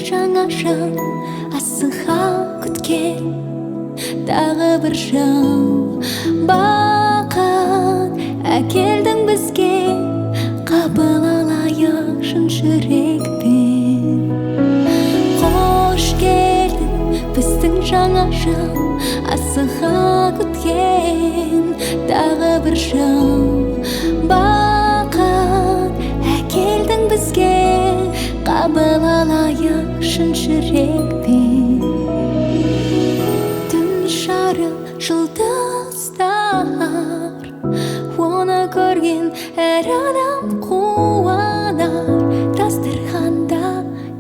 жаңа жыл, асыға күткен тағы бір жыл. Бақыт әкелдің бізге, қабыл алайық шын жүрекпен. Қош келдің біздің жаңа жыл, асыға күткен тағы бір жыл. Бақыт әкелдің бізге, қабыл алайық шын жүрекпен. Түн жарық жұлдыздар, оны көрген әр адам қуанар. Дастарханда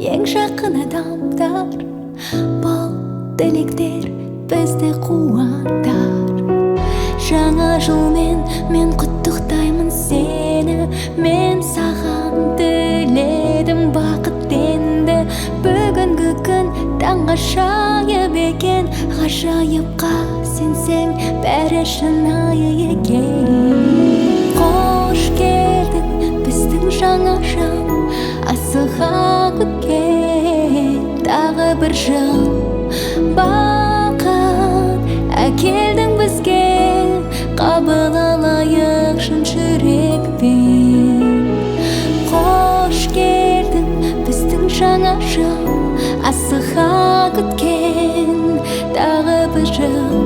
ең жақын адамдар, бұл тілектер бізді қуантар. Жаңа жылмен мен құттықтаймын сені, мен саған тіледім бақыт енді. Бүгінгі күн таңғажайып екен, ғажайыпқа сенсең бәрі шынайы екен. Қош келдің біздің жаңа жыл, асыға күткен тағы бір жыл. Бақыт әкелдің бізге, қабыл алайық шын жүрекпен. Қош келдің біздің жаңа жыл, асыға күткен тағы бір жыл.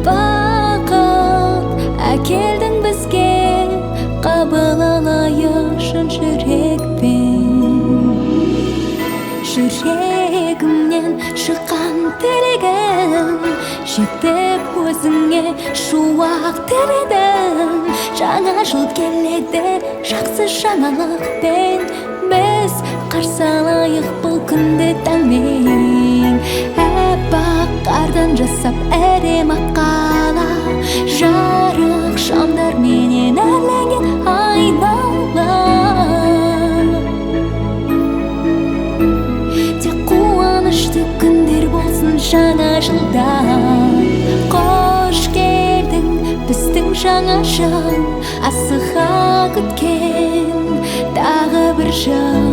Бақыт әкелдің бізге, қабыл алайық шын жүрекпен. Жүрегімнен шыққан тілегім, жетіп өзіңе шуақ тіледім. Жаңа жыл келеді жақсы жаңалықпен, біз қарсы алайық бұл күнді таңмен. Аппақ қардан жасап әдем ақ қала, жарық шамдарменен әрленген айнала. Тек қуанышты күндер болсын жаңа жылда. Қош келдің біздің жаңа жыл, асыға күткен тағы бір жыл.